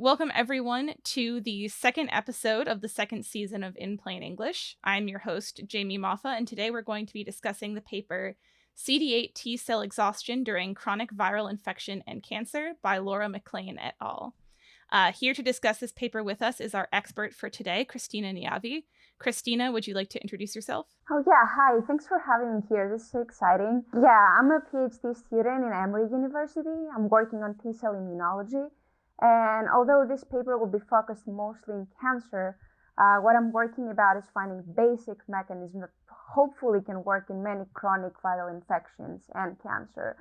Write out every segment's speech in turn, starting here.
Welcome everyone to the second episode of the second season of In Plain English. I'm your host, Jamie Moffa, and today we're going to be discussing the paper CD8 T-cell exhaustion during chronic viral infection and cancer by Laura McLean et al. Here to discuss this paper with us is our expert for today, Christina Niavi. Christina, would you like to introduce yourself? Oh yeah, hi. Thanks for having me here. This is so exciting. Yeah, I'm a PhD student in Emory University. I'm working on T-cell immunology. And although this paper will be focused mostly in cancer, what I'm working about is finding basic mechanisms that hopefully can work in many chronic viral infections and cancer.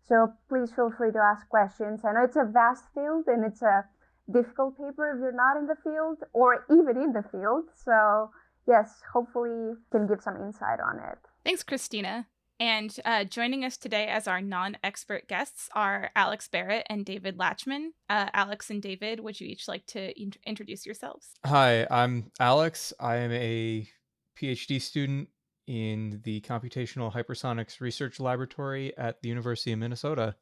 So please feel free to ask questions. I know it's a vast field and it's a difficult paper if you're not in the field or even in the field. So yes, hopefully can give some insight on it. Thanks, Christina. And joining us today as our non-expert guests are Alex Barrett and David Latchman. Alex and David, would you each like to introduce yourselves? Hi, I'm Alex. I am a PhD student in the Computational Hypersonics Research Laboratory at the University of Minnesota.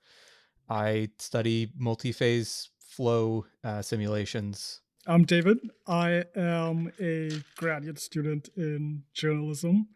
I study multi-phase flow simulations. I'm David. I am a graduate student in journalism.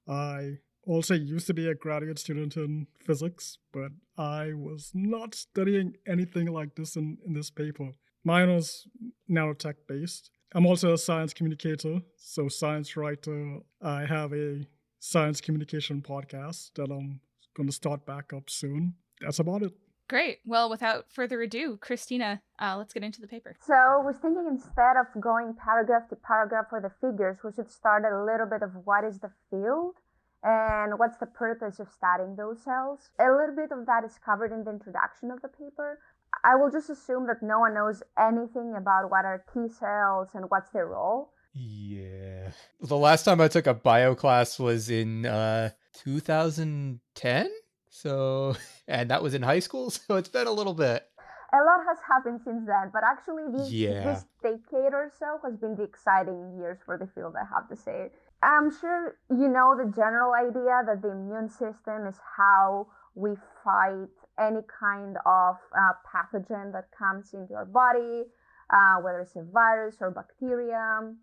I also used to be a graduate student in physics, but I was not studying anything like this in this paper. Mine was nanotech based. I'm also a science communicator, so science writer. I have a science communication podcast that I'm going to start back up soon. That's about it. Great. Well, without further ado, Christina, let's get into the paper. So I was thinking instead of going paragraph to paragraph for the figures, we should start a little bit of what is the field and what's the purpose of studying those cells. A little bit of that is covered in the introduction of the paper. I will just assume that no one knows anything about what are T cells and what's their role. Yeah. The last time I took a bio class was in 2010. So, and that was in high school, so it's been a little bit. A lot has happened since then, but actually this decade or so has been the exciting years for the field, I have to say. I'm sure you know the general idea that the immune system is how we fight any kind of pathogen that comes into our body, whether it's a virus or bacteria.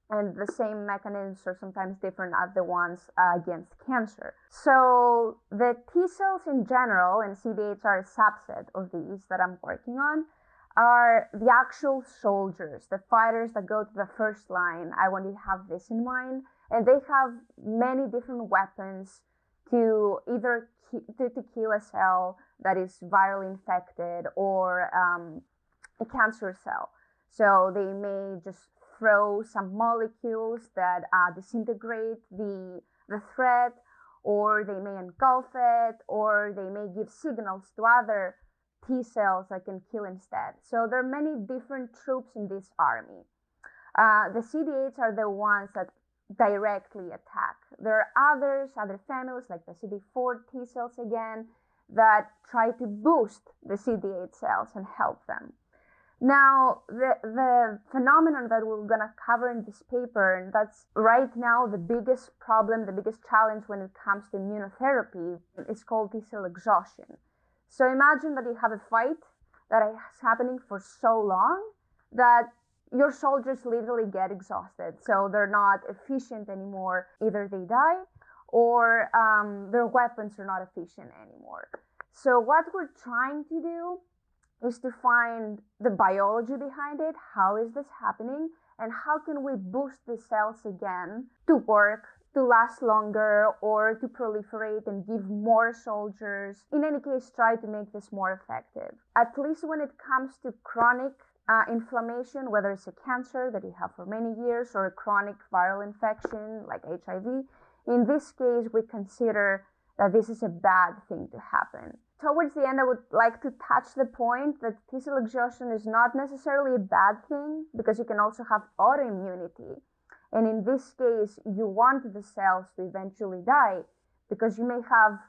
And the same mechanisms are sometimes different as the ones against cancer. So the T cells in general, and CD8s are a subset of these that I'm working on, are the actual soldiers, the fighters that go to the first line. I want you to have this in mind. And they have many different weapons to either to kill a cell that is virally infected or a cancer cell. So they may just throw some molecules that disintegrate the threat, or they may engulf it, or they may give signals to other T cells that can kill instead. So there are many different troops in this army. The CD8s are the ones that directly attack. There are other families like the CD4 T cells again that try to boost the CD8 cells and help them. Now, the phenomenon that we're going to cover in this paper, and that's right now the biggest problem, the biggest challenge when it comes to immunotherapy, is called T-cell exhaustion. So imagine that you have a fight that is happening for so long that your soldiers literally get exhausted. So they're not efficient anymore. Either they die or their weapons are not efficient anymore. So what we're trying to do is to find the biology behind it. How is this happening? And how can we boost the cells again to work, to last longer, or to proliferate and give more soldiers? In any case, try to make this more effective. At least when it comes to chronic inflammation, whether it's a cancer that you have for many years or a chronic viral infection like HIV, in this case, we consider that this is a bad thing to happen. Towards the end, I would like to touch the point that T-cell exhaustion is not necessarily a bad thing, because you can also have autoimmunity. And in this case, you want the cells to eventually die because you may have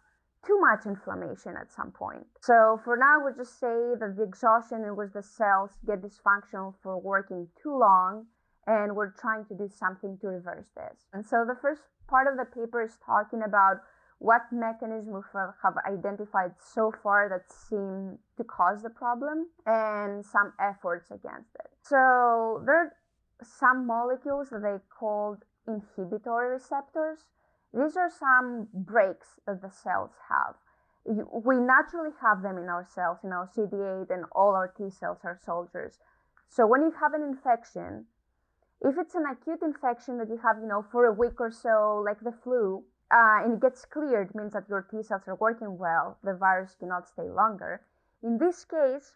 too much inflammation at some point. So for now, we'll just say that the exhaustion in which the cells get dysfunctional for working too long, and we're trying to do something to reverse this. And so the first part of the paper is talking about what mechanism we have identified so far that seem to cause the problem, and some efforts against it. So there are some molecules that they called inhibitory receptors. These are some brakes that the cells have. We naturally have them in our cells, in our CD8, and all our T cells are soldiers. So when you have an infection, if it's an acute infection that you have, for a week or so, like the flu, and it gets cleared, it means that your T cells are working well, the virus cannot stay longer. In this case,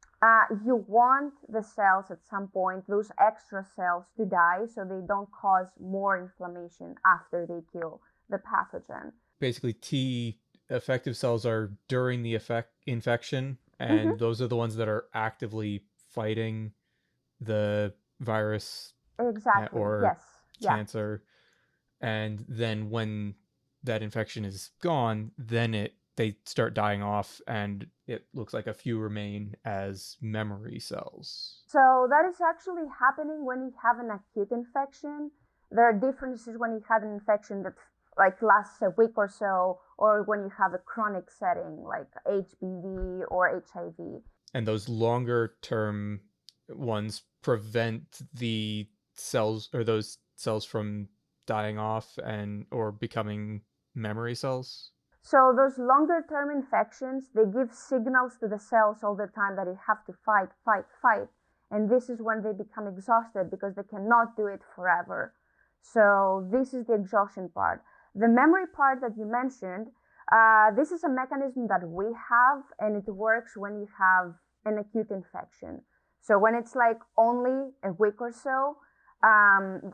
you want the cells at some point, those extra cells, to die so they don't cause more inflammation after they kill the pathogen. Basically, T effective cells are during the infection, and those are the ones that are actively fighting the virus or cancer. And then when that infection is gone, then they start dying off, and it looks like a few remain as memory cells. So that is actually happening when you have an acute infection. There are differences when you have an infection that lasts a week or so, or when you have a chronic setting like HBV or HIV. And those longer term ones prevent the cells, or those cells, from dying off or becoming memory cells. So those longer term infections, they give signals to the cells all the time that you have to fight. And this is when they become exhausted because they cannot do it forever. So this is the exhaustion part. The memory part that you mentioned, this is a mechanism that we have, and it works when you have an acute infection. So when it's only a week or so,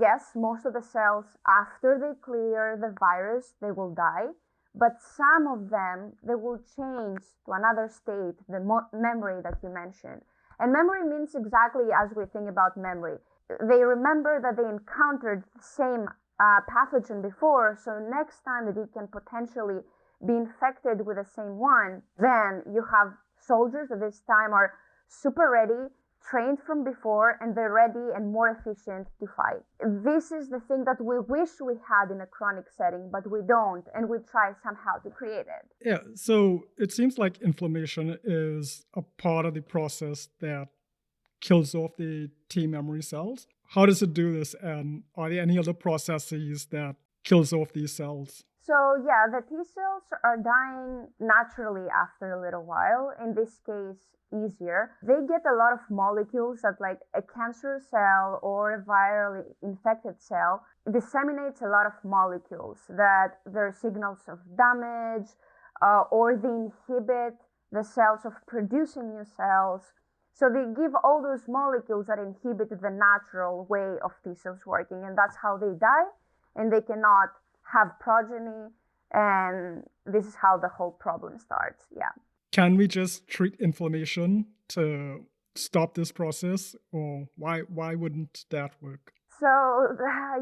yes, most of the cells, after they clear the virus, they will die. But some of them, they will change to another state, the memory that you mentioned. And memory means exactly as we think about memory. They remember that they encountered the same pathogen before, so next time that you can potentially be infected with the same one, then you have soldiers that this time are super ready, trained from before, and they're ready and more efficient to fight. This is the thing that we wish we had in a chronic setting, but we don't, and we try somehow to create it. Yeah, so it seems like inflammation is a part of the process that kills off the T memory cells. How does it do this, and are there any other processes that kills off these cells? So yeah, the T cells are dying naturally after a little while. In this case, easier. They get a lot of molecules that, like a cancer cell or a virally infected cell, disseminates a lot of molecules that they're signals of damage, or they inhibit the cells of producing new cells. So they give all those molecules that inhibit the natural way of T cells working, and that's how they die, and they cannot have progeny, and this is how the whole problem starts. Yeah. Can we just treat inflammation to stop this process, or why wouldn't that work? So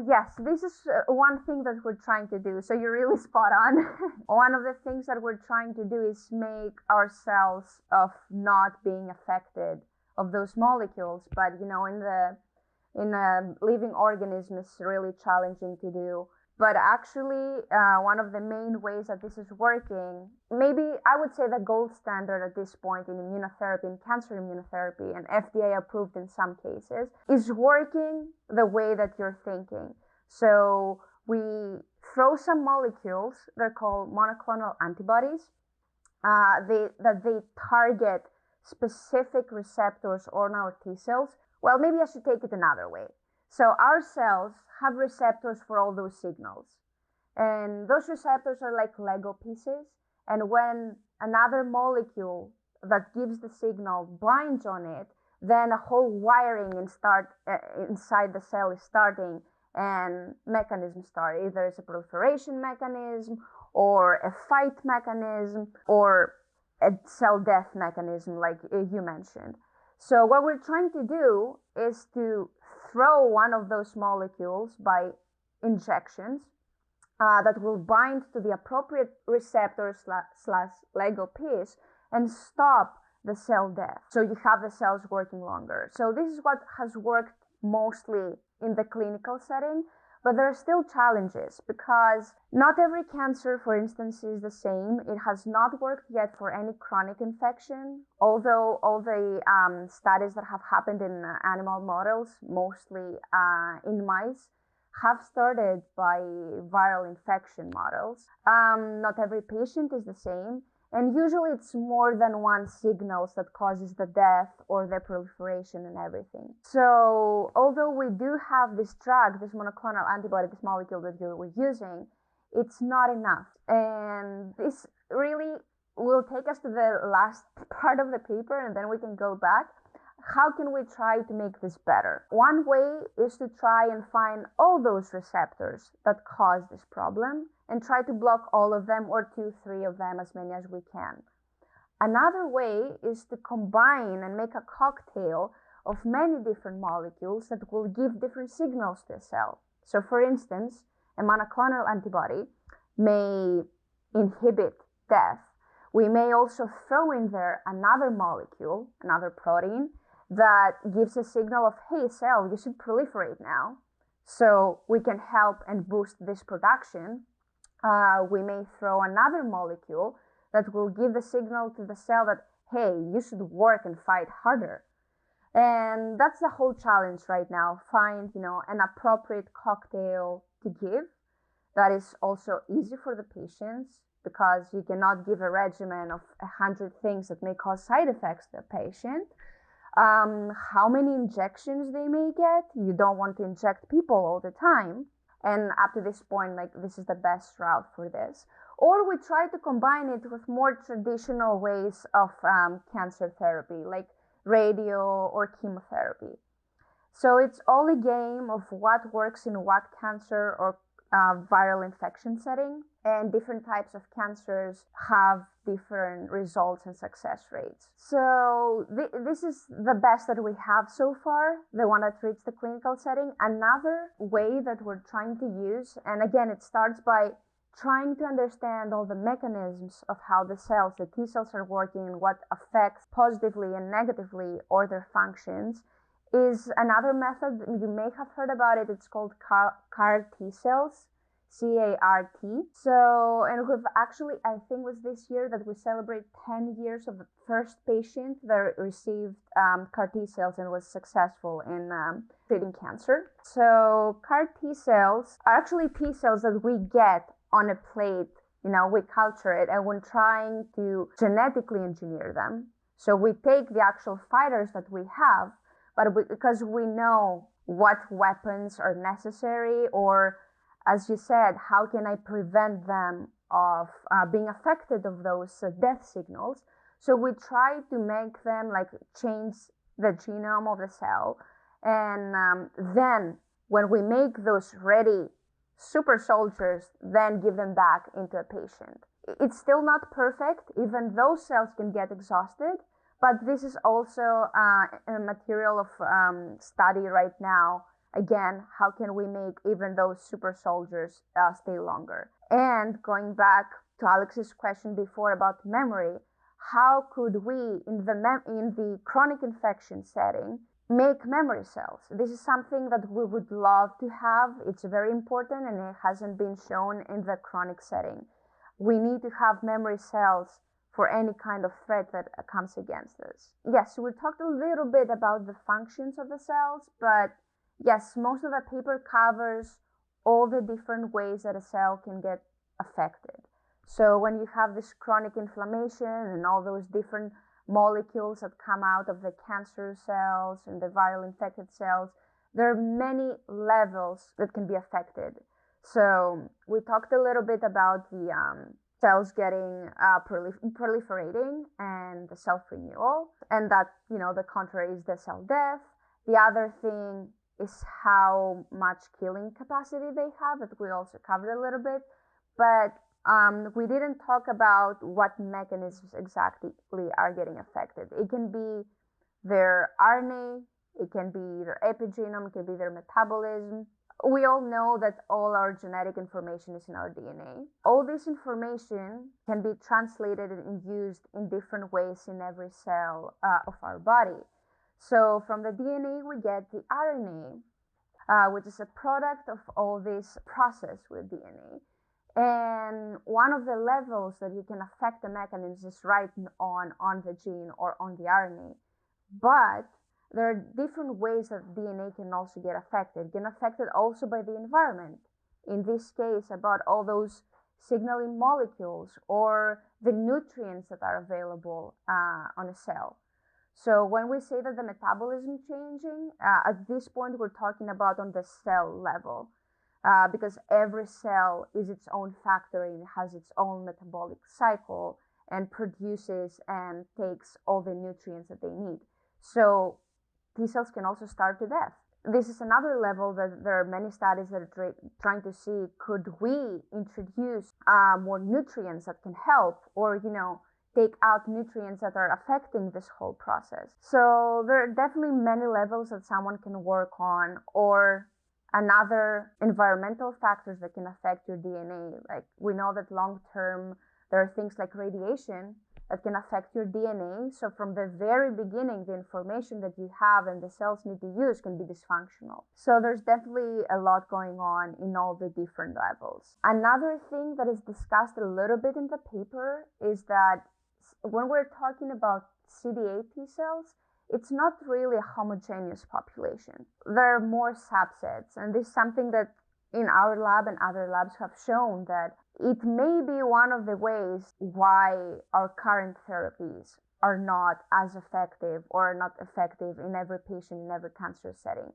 yes, this is one thing that we're trying to do. So you're really spot on. One of the things that we're trying to do is make our cells of not being affected of those molecules. But in a living organism, it's really challenging to do. But actually, one of the main ways that this is working, maybe I would say the gold standard at this point in immunotherapy, in cancer immunotherapy, and FDA approved in some cases, is working the way that you're thinking. So we throw some molecules, they're called monoclonal antibodies, that they target specific receptors on our T cells. Well, maybe I should take it another way. So our cells have receptors for all those signals. And those receptors are like Lego pieces. And when another molecule that gives the signal binds on it, then a whole wiring inside the cell is starting, and mechanisms start. Either it's a proliferation mechanism, or a fight mechanism, or a cell death mechanism, like you mentioned. So what we're trying to do is to throw one of those molecules by injections that will bind to the appropriate receptor / Lego piece and stop the cell death. So you have the cells working longer. So this is what has worked mostly in the clinical setting. But there are still challenges because not every cancer, for instance, is the same. It has not worked yet for any chronic infection, although all the studies that have happened in animal models, mostly in mice, have started by viral infection models. Not every patient is the same. And usually it's more than one signals that causes the death or the proliferation and everything. So although we do have this drug, this monoclonal antibody, this molecule that we're using, it's not enough. And this really will take us to the last part of the paper, and then we can go back. How can we try to make this better? One way is to try and find all those receptors that cause this problem and try to block all of them, or 2, 3 of them, as many as we can. Another way is to combine and make a cocktail of many different molecules that will give different signals to a cell. So for instance, a monoclonal antibody may inhibit death. We may also throw in there another molecule, another protein, that gives a signal of, hey, cell, you should proliferate now. So we can help and boost this production. We may throw another molecule that will give the signal to the cell that, hey, you should work and fight harder. And that's the whole challenge right now. Find, an appropriate cocktail to give that is also easy for the patients, because you cannot give a regimen of 100 things that may cause side effects to the patient. How many injections they may get. You don't want to inject people all the time. And up to this point, this is the best route for this. Or we try to combine it with more traditional ways of cancer therapy, like radio or chemotherapy. So it's all a game of what works in what cancer or viral infection setting, and different types of cancers have different results and success rates. So this is the best that we have so far, the one that treats the clinical setting. Another way that we're trying to use, and again, it starts by trying to understand all the mechanisms of how the cells, the T cells, are working, what affects positively and negatively or their functions, is another method. You may have heard about it. It's called CAR T cells, C-A-R-T. So, and we've actually, I think it was this year that we celebrate 10 years of the first patient that received CAR T cells and was successful in treating cancer. So CAR T cells are actually T cells that we get on a plate. We culture it, and we're trying to genetically engineer them. So we take the actual fighters that we have, but because we know what weapons are necessary, or, as you said, how can I prevent them of being affected of those death signals? So we try to make them change the genome of the cell. And then when we make those ready super soldiers, then give them back into a patient. It's still not perfect. Even those cells can get exhausted. But this is also a material of study right now. Again, how can we make even those super soldiers stay longer? And going back to Alex's question before about memory, how could we, in the chronic infection setting, make memory cells? This is something that we would love to have. It's very important, and it hasn't been shown in the chronic setting. We need to have memory cells for any kind of threat that comes against us. Yes, we talked a little bit about the functions of the cells, but yes, most of the paper covers all the different ways that a cell can get affected. So when you have this chronic inflammation and all those different molecules that come out of the cancer cells and the viral infected cells, there are many levels that can be affected. So we talked a little bit about the cells getting proliferating and the self-renewal, and that, the contrary is the cell death. The other thing is how much killing capacity they have, that we also covered a little bit, but we didn't talk about what mechanisms exactly are getting affected. It can be their RNA, it can be their epigenome, it can be their metabolism. We all know that all our genetic information is in our DNA. All this information can be translated and used in different ways in every cell of our body. So from the DNA, we get the RNA. which is a product of all this process with DNA. And one of the levels that you can affect the mechanism is right on the gene or on the RNA. But there are different ways that DNA can also get affected. It can affected also by the environment. In this case, about all those signaling molecules or the nutrients that are available on a cell. So when we say that the metabolism is changing, at this point we're talking about on the cell level, because every cell is its own factory and has its own metabolic cycle and produces and takes all the nutrients that they need. So T cells can also starve to death. This is another level that there are many studies that are trying to see, could we introduce more nutrients that can help, or take out nutrients that are affecting this whole process. So there are definitely many levels that someone can work on, or another environmental factors that can affect your DNA. Like we know that long term there are things like radiation that can affect your DNA. So from the very beginning, the information that you have and the cells need to use can be dysfunctional. So there's definitely a lot going on in all the different levels. Another thing that is discussed a little bit in the paper is that when we're talking about CD8 T cells, it's not really a homogeneous population. There are more subsets, and this is something that in our lab and other labs have shown that it may be one of the ways why our current therapies are not as effective or not effective in every patient, in every cancer setting.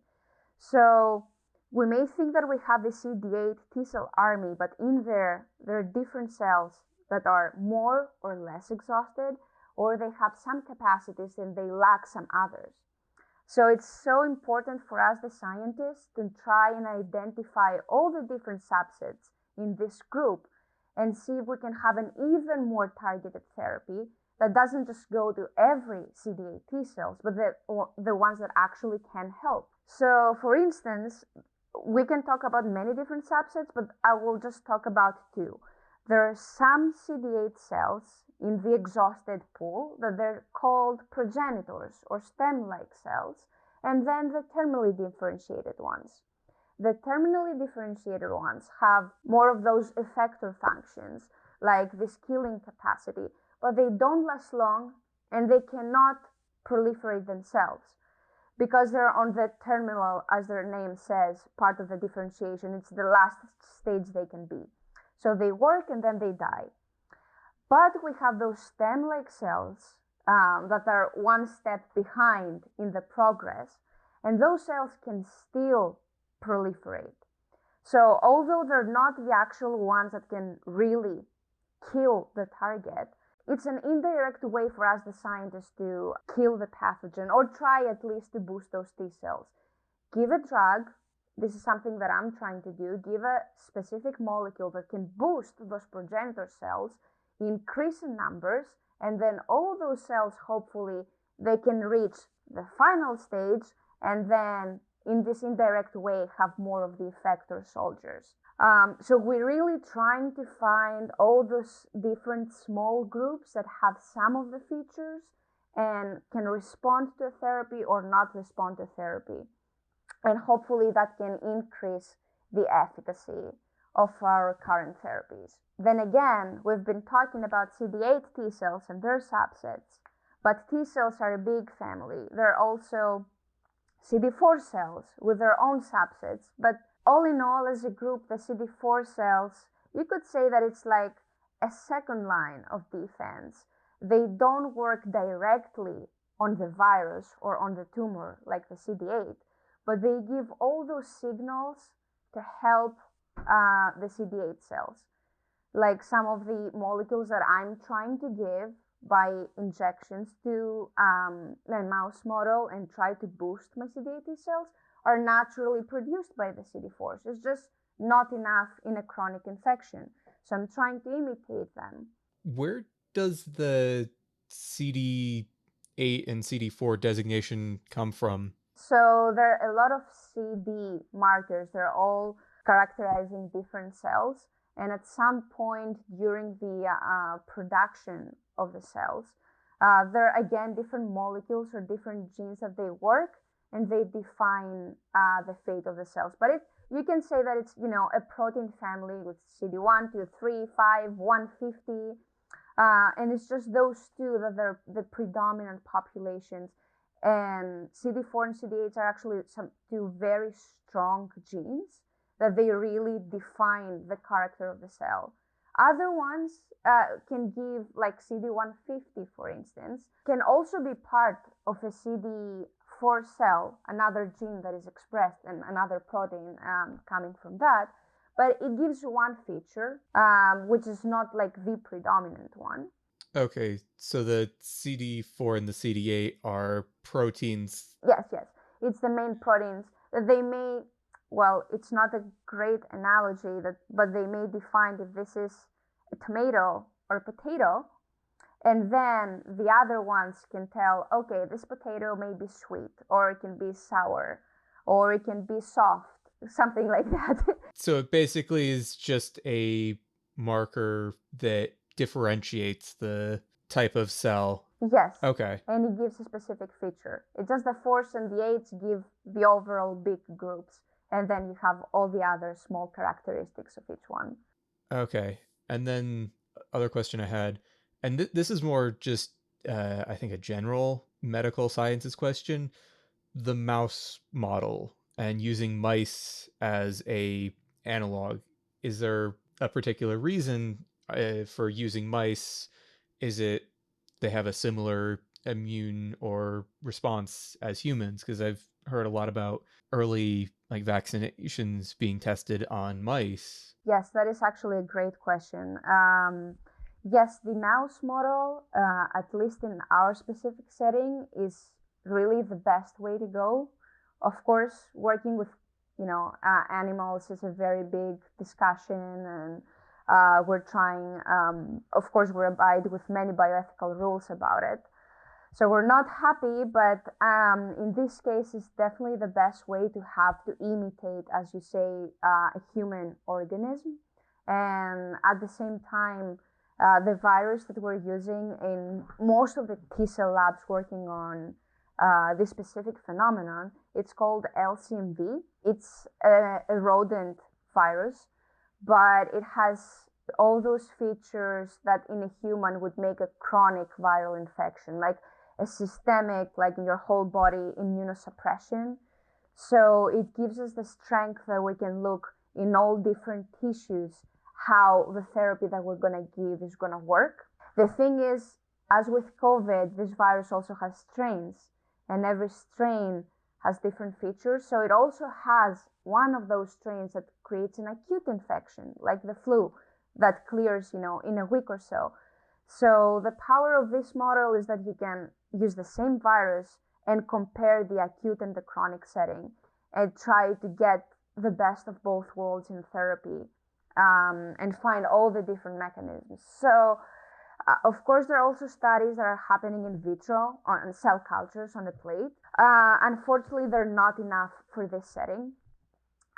So we may think that we have the CD8 T cell army, but in there are different cells that are more or less exhausted, or they have some capacities and they lack some others. So it's so important for us, the scientists, to try and identify all the different subsets in this group and see if we can have an even more targeted therapy that doesn't just go to every CD8 T cells, but the ones that actually can help. So for instance, we can talk about many different subsets, but I will just talk about two. There are some CD8 cells in the exhausted pool that they're called progenitors or stem-like cells, and then the terminally differentiated ones. The terminally differentiated ones have more of those effector functions, like this killing capacity, but they don't last long and they cannot proliferate themselves because they're on the terminal, as their name says, part of the differentiation. It's the last stage they can be. So they work and then they die. But we have those stem-like cells that are one step behind in the progress, and those cells can still proliferate. So although they're not the actual ones that can really kill the target, it's an indirect way for us, the scientists, to kill the pathogen or try at least to boost those T cells. Give a drug. This is something that I'm trying to do. Give a specific molecule that can boost those progenitor cells, increase in numbers, and then all those cells, hopefully, they can reach the final stage and then in this indirect way have more of the effector soldiers. So we're really trying to find all those different small groups that have some of the features and can respond to therapy or not respond to therapy. And hopefully that can increase the efficacy of our current therapies. Then again, we've been talking about CD8 T cells and their subsets, but T cells are a big family. There are also CD4 cells with their own subsets, but all in all, as a group, the CD4 cells, you could say that it's like a second line of defense. They don't work directly on the virus or on the tumor like the CD8, but they give all those signals to help the CD8 cells. Like some of the molecules that I'm trying to give by injections to a mouse model and try to boost my CD8 T cells are naturally produced by the CD4s. It's just not enough in a chronic infection. So I'm trying to imitate them. Where does the CD8 and CD4 designation come from? So there are a lot of CD markers. They're all characterizing different cells. And at some point during the production of the cells, there are again different molecules or different genes that they work and they define the fate of the cells. But you can say that it's, a protein family with CD1, 2, 3, 5, 150, and it's just those two that are the predominant populations. And CD4 and CD8 are actually two very strong genes that they really define the character of the cell. Other ones can give, like CD150, for instance, can also be part of a CD4 cell, another gene that is expressed and another protein coming from that. But it gives one feature, which is not like the predominant one. Okay, so the CD4 and the CD8 are proteins. Yes. It's the main proteins that they may, well, it's not a great analogy, but they may define if this is a tomato or a potato. And then the other ones can tell, okay, this potato may be sweet, or it can be sour, or it can be soft, something like that. So it basically is just a marker that differentiates the type of cell. Yes. Okay. And it gives a specific feature. It's just the 4s and the 8s give the overall big groups, and then you have all the other small characteristics of each one. Okay. And then other question I had, and this is more just, I think, a general medical sciences question. The mouse model and using mice as a analog. Is there a particular reason for using mice? Is it they have a similar immune or response as humans? Because I've heard a lot about early vaccinations being tested on mice. Yes, that is actually a great question. Yes, the mouse model, at least in our specific setting, is really the best way to go. Of course, working with animals is a very big discussion, and we're trying, of course, we abide with many bioethical rules about it. So we're not happy, but in this case, it's definitely the best way to imitate, as you say, a human organism. And at the same time, the virus that we're using in most of the T-cell labs working on this specific phenomenon, it's called LCMV. It's a rodent virus, but it has all those features that in a human would make a chronic viral infection, like a systemic, like in your whole body, immunosuppression. So it gives us the strength that we can look in all different tissues how the therapy that we're going to give is going to work. The thing is, as with COVID, this virus also has strains, and every strain has different features. So it also has one of those strains that creates an acute infection, like the flu, that clears, in a week or so. So the power of this model is that you can use the same virus and compare the acute and the chronic setting and try to get the best of both worlds in therapy, and find all the different mechanisms. So of course, there are also studies that are happening in vitro on cell cultures on the plate. Unfortunately, they're not enough for this setting.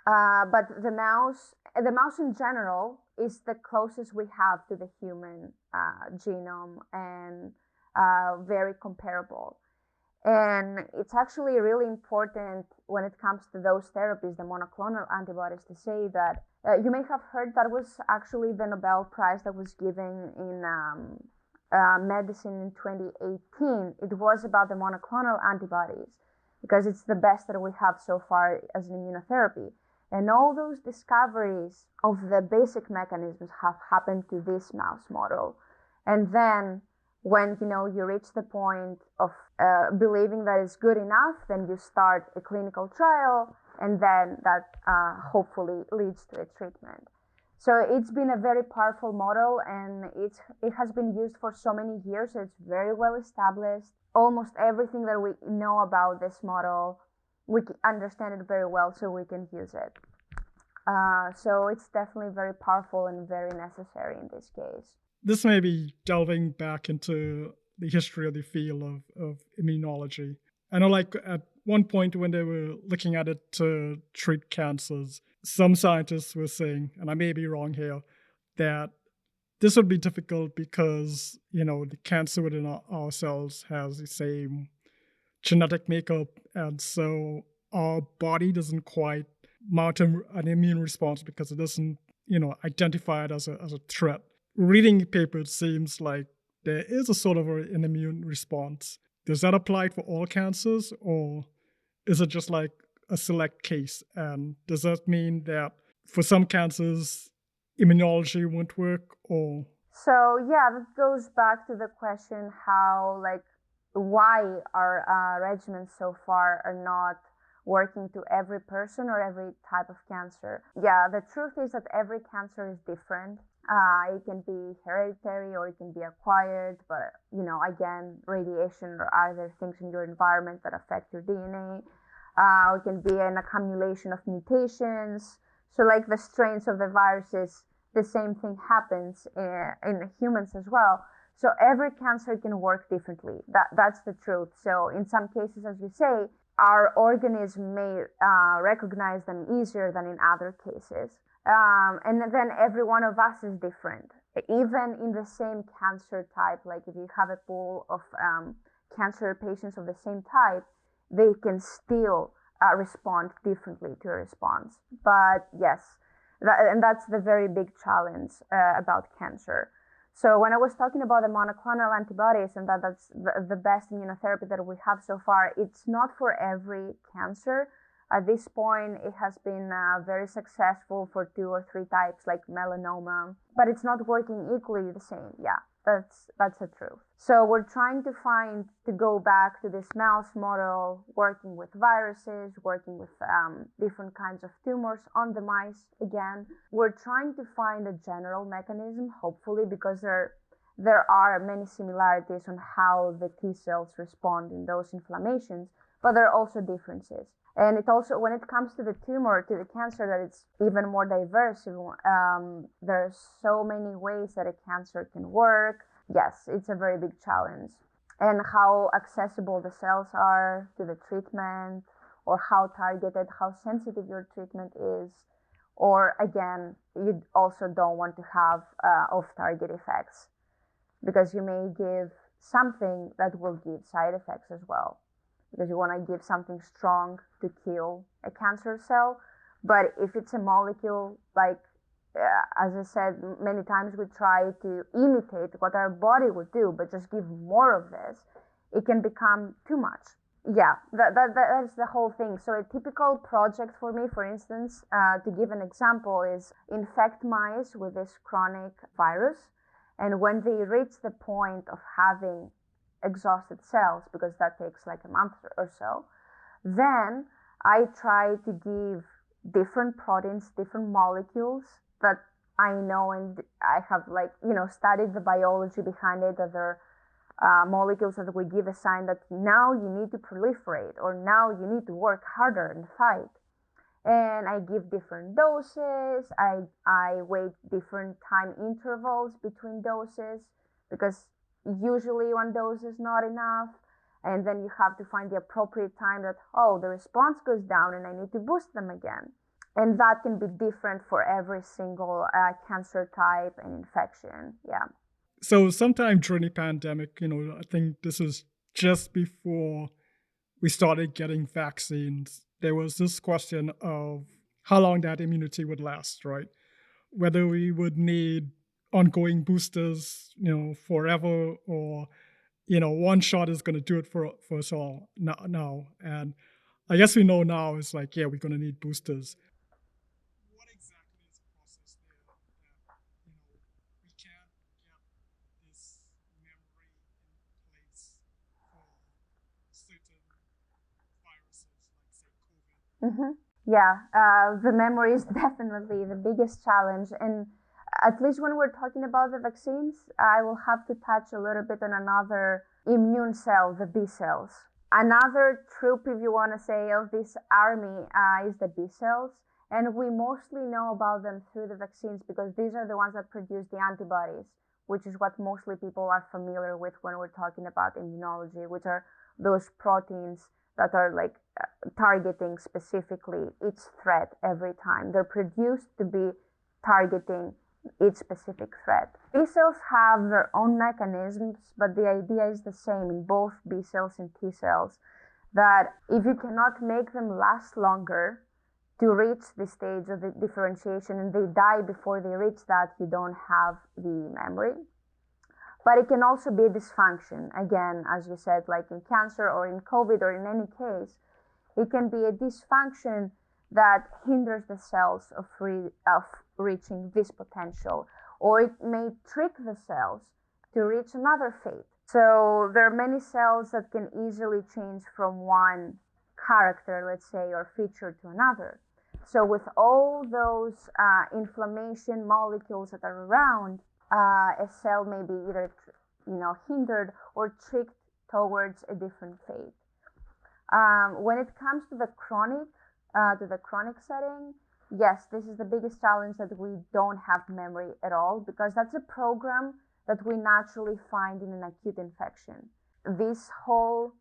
But the mouse in general is the closest we have to the human genome, and very comparable. And it's actually really important when it comes to those therapies, the monoclonal antibodies, to say that you may have heard that was actually the Nobel Prize that was given in medicine in 2018. It was about the monoclonal antibodies because it's the best that we have so far as an immunotherapy. And all those discoveries of the basic mechanisms have happened to this mouse model. And then when you reach the point of believing that it's good enough, then you start a clinical trial, and then that hopefully leads to a treatment. So it's been a very powerful model, and it has been used for so many years. So it's very well established. Almost everything that we know about this model, we understand it very well, so we can use it. So it's definitely very powerful and very necessary in this case. This may be delving back into the history of the field of immunology. I know, at one point when they were looking at it to treat cancers, some scientists were saying, and I may be wrong here, that this would be difficult because, the cancer within our cells has the same genetic makeup, and so our body doesn't quite mount an immune response because it doesn't, identify it as a threat. Reading the paper, it seems like there is a sort of an immune response. Does that apply for all cancers, or is it just like a select case? And does that mean that for some cancers, immunology won't work, or? So yeah, that goes back to the question why our regimens so far are not working to every person or every type of cancer. Yeah, the truth is that every cancer is different. It can be hereditary or it can be acquired, but again, radiation or other things in your environment that affect your DNA. It can be an accumulation of mutations. So like the strains of the viruses, the same thing happens in humans as well. So every cancer can work differently. That's the truth. So in some cases, as you say, our organism may recognize them easier than in other cases. And then every one of us is different. Even in the same cancer type, like if you have a pool of cancer patients of the same type, they can still respond differently to a response. But yes, and that's the very big challenge about cancer. So when I was talking about the monoclonal antibodies and that's the best immunotherapy that we have so far, it's not for every cancer. At this point, it has been very successful for 2 or 3 types like melanoma, but it's not working equally the same. Yeah, that's the truth. So we're trying to go back to this mouse model, working with viruses, working with different kinds of tumors on the mice again. We're trying to find a general mechanism, hopefully, because there are many similarities on how the T cells respond in those inflammations, but there are also differences. And it also, when it comes to the tumor, to the cancer, that it's even more diverse. There's so many ways that a cancer can work. Yes, it's a very big challenge. And how accessible the cells are to the treatment, or how targeted, how sensitive your treatment is. Or again, you also don't want to have off-target effects, because you may give something that will give side effects as well. Because you want to give something strong to kill a cancer cell. But if it's a molecule, like, as I said, many times we try to imitate what our body would do, but just give more of this, it can become too much. Yeah, that's the whole thing. So a typical project for me, for instance, to give an example, is infect mice with this chronic virus. And when they reach the point of having exhausted cells, because that takes like a month or so, then I try to give different proteins, different molecules that I know and I have studied the biology behind it, that there are molecules that will give a sign that now you need to proliferate, or now you need to work harder and fight. And I give different doses. I wait different time intervals between doses, because usually one dose is not enough, and then you have to find the appropriate time that, the response goes down and I need to boost them again. And that can be different for every single cancer type and infection. Yeah. So sometime during the pandemic, I think this is just before we started getting vaccines, there was this question of how long that immunity would last, right? Whether we would need ongoing boosters, forever, or, one shot is going to do it for us all now. And I guess we know now is like, we're going to need boosters. What exactly is the process there that, we can't get this memory in place for certain viruses, like, say, COVID? Mm-hmm. Yeah, the memory is definitely the biggest challenge. And at least when we're talking about the vaccines, I will have to touch a little bit on another immune cell, the B cells. Another troop, if you want to say, of this army is the B cells. And we mostly know about them through the vaccines, because these are the ones that produce the antibodies, which is what mostly people are familiar with when we're talking about immunology, which are those proteins that are like targeting specifically each threat every time. They're produced to be targeting each specific threat. B cells have their own mechanisms, but the idea is the same in both B cells and T cells. that if you cannot make them last longer to reach the stage of the differentiation and they die before they reach that, you don't have the memory. But it can also be a dysfunction. Again, as you said, like in cancer or in COVID or in any case, it can be a dysfunction that hinders the cells of reaching this potential, or it may trick the cells to reach another fate. So there are many cells that can easily change from one character, let's say, or feature to another. So with all those inflammation molecules that are around, a cell may be either hindered or tricked towards a different fate. When it comes to the chronic setting, yes, this is the biggest challenge, that we don't have memory at all, because that's a program that we naturally find in an acute infection. This whole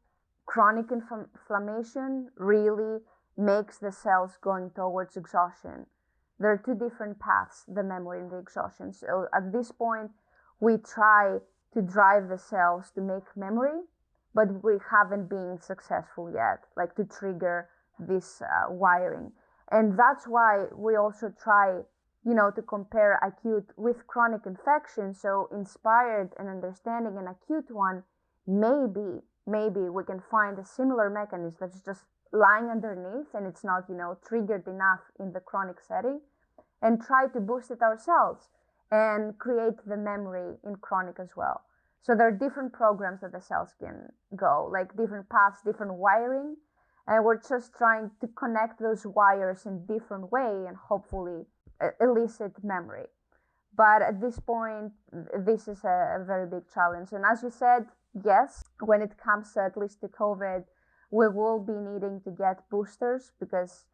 chronic inflammation really makes the cells going towards exhaustion. There are two different paths, the memory and the exhaustion. So at this point, we try to drive the cells to make memory, but we haven't been successful yet, like to trigger this wiring. And that's why we also try, to compare acute with chronic infection. So inspired and understanding an acute one, maybe we can find a similar mechanism that's just lying underneath and it's not, triggered enough in the chronic setting, and try to boost it ourselves and create the memory in chronic as well. So there are different programs that the cells can go, like different paths, different wiring, and we're just trying to connect those wires in different way and hopefully elicit memory. But at this point, this is a very big challenge. And as you said, yes, when it comes at least to COVID, we will be needing to get boosters because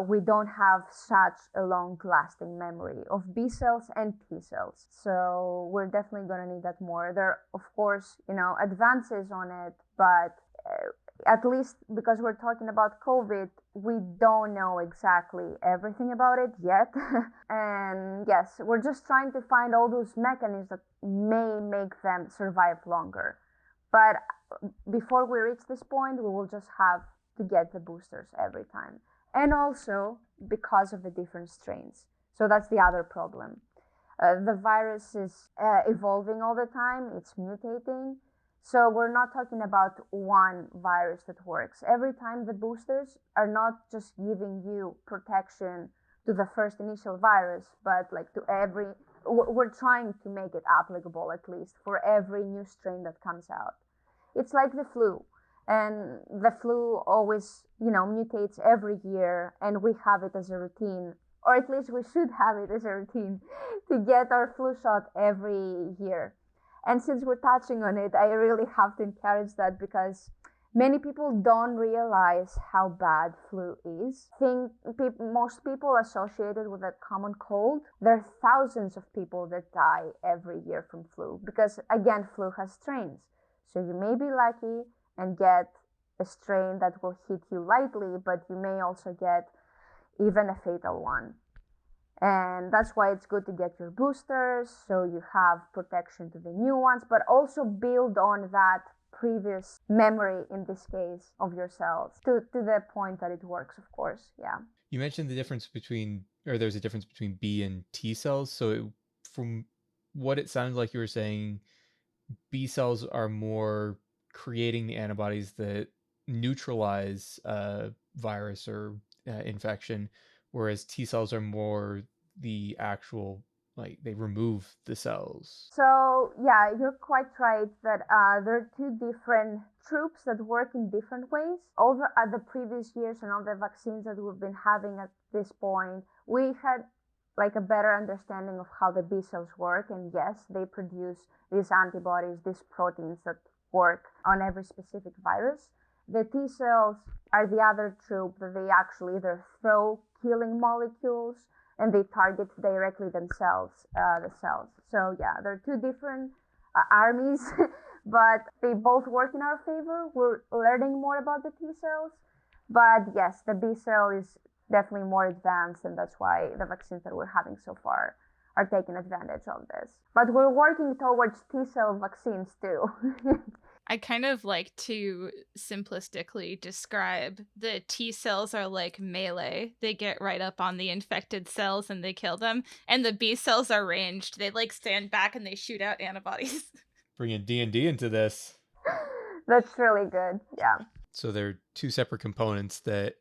we don't have such a long-lasting memory of B cells and T cells. So we're definitely going to need that more. There are, of course, advances on it, but at least because we're talking about COVID, we don't know exactly everything about it yet. And yes, we're just trying to find all those mechanisms that may make them survive longer. But before we reach this point, we will just have to get the boosters every time. And also because of the different strains. So that's the other problem. The virus is evolving all the time. It's mutating. So we're not talking about one virus that works. Every time the boosters are not just giving you protection to the first initial virus, but like to we're trying to make it applicable at least for every new strain that comes out. It's like the flu. And the flu always, mutates every year, and we have it as a routine, or at least we should have it as a routine, to get our flu shot every year. And since we're touching on it, I really have to encourage that, because many people don't realize how bad flu is. Most people associated with a common cold, there are thousands of people that die every year from flu, because again, flu has strains. So you may be lucky and get a strain that will hit you lightly, but you may also get even a fatal one. And that's why it's good to get your boosters, so you have protection to the new ones, but also build on that previous memory, in this case, of your cells, to the point that it works, of course, yeah. You mentioned there's a difference between B and T cells. So from what it sounded like you were saying, B cells are more creating the antibodies that neutralize virus or infection, whereas T cells are more the actual, they remove the cells. So yeah, you're quite right that there are two different troops that work in different ways. All the previous years and all the vaccines that we've been having at this point, we had a better understanding of how the B cells work, and yes, they produce these antibodies, these proteins that work on every specific virus. The T cells are the other troop that they actually either throw killing molecules and they target directly themselves, the cells. So yeah, they're two different armies, but they both work in our favor. We're learning more about the T cells, but yes, the B cell is definitely more advanced, and that's why the vaccines that we're having so far are taking advantage of this. But we're working towards T cell vaccines too. I kind of like to simplistically describe the T cells are like melee. They get right up on the infected cells and they kill them. And the B cells are ranged. They like stand back and they shoot out antibodies. Bringing D&D into this. That's really good. Yeah. So they're two separate components that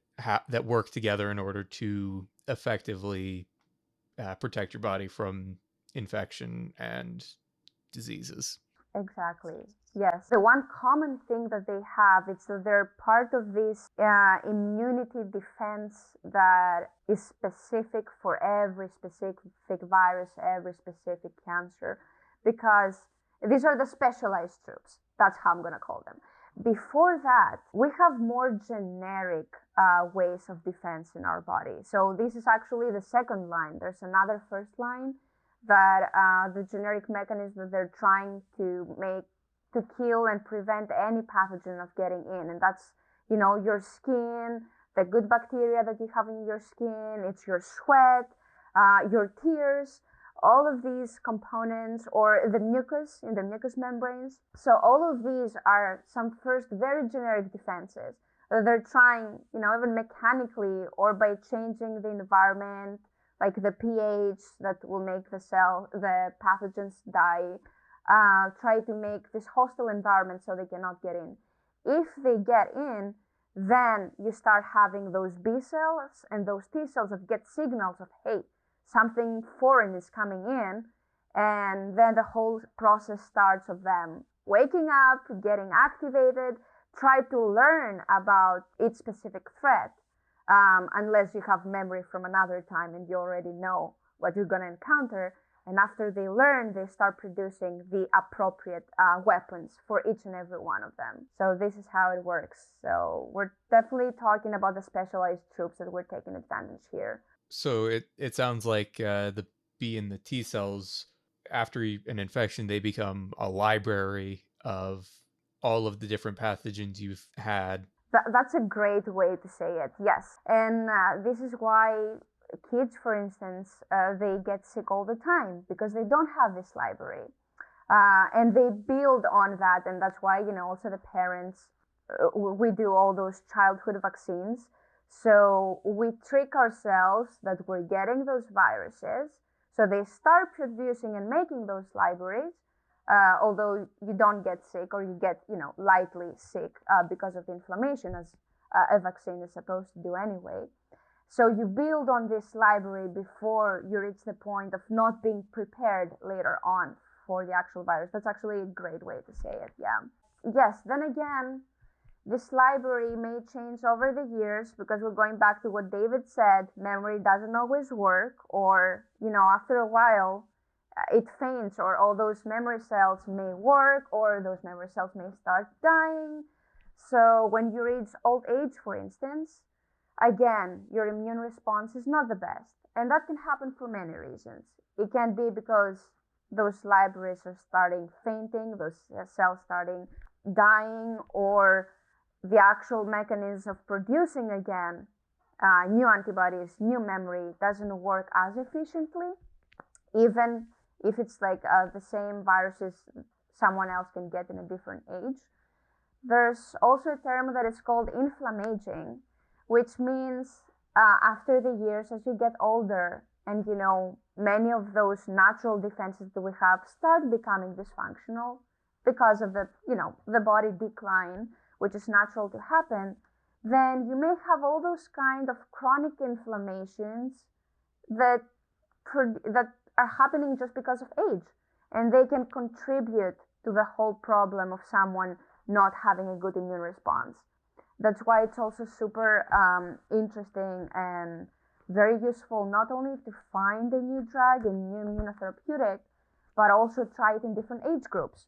that work together in order to effectively protect your body from infection and diseases. Exactly. Yes. The one common thing that they have is that they're part of this immunity defense that is specific for every specific virus, every specific cancer, because these are the specialized troops. That's how I'm going to call them. Before that, we have more generic ways of defense in our body. So this is actually the second line. There's another first line that the generic mechanism that they're trying to make to kill and prevent any pathogen of getting in. And that's, your skin, the good bacteria that you have in your skin, it's your sweat, your tears, all of these components, or the mucus in the mucous membranes. So all of these are some first very generic defenses that they're trying, even mechanically or by changing the environment, like the pH that will make the pathogens die, try to make this hostile environment so they cannot get in. If they get in, then you start having those B cells and those T cells that get signals of, hey, something foreign is coming in, and then the whole process starts of them waking up, getting activated, try to learn about its specific threat, unless you have memory from another time and you already know what you're going to encounter. And after they learn, they start producing the appropriate weapons for each and every one of them. So this is how it works. So we're definitely talking about the specialized troops that we're taking advantage here. So it sounds like the B and the T cells, after an infection, they become a library of all of the different pathogens you've had. That's a great way to say it, yes. And this is why kids, for instance, they get sick all the time because they don't have this library. And they build on that, and that's why, also the parents, we do all those childhood vaccines. So we trick ourselves that we're getting those viruses. So they start producing and making those libraries, although you don't get sick, or you get, lightly sick because of the inflammation, as a vaccine is supposed to do anyway. So you build on this library before you reach the point of not being prepared later on for the actual virus. That's actually a great way to say it, yeah. Yes, then again, this library may change over the years because we're going back to what David said. Memory doesn't always work, or, after a while, it faints, or all those memory cells may work, or those memory cells may start dying. So when you reach old age, for instance, again, your immune response is not the best. And that can happen for many reasons. It can be because those libraries are starting fainting, those cells starting dying, or the actual mechanism of producing again new antibodies, new memory doesn't work as efficiently, even if it's like the same viruses someone else can get in a different age. There's also a term that is called inflammaging, which means after the years, as you get older, and many of those natural defenses that we have start becoming dysfunctional because of the body decline, which is natural to happen, then you may have all those kind of chronic inflammations that are happening just because of age, and they can contribute to the whole problem of someone not having a good immune response. That's why it's also super interesting and very useful not only to find a new drug, a new immunotherapeutic, but also try it in different age groups,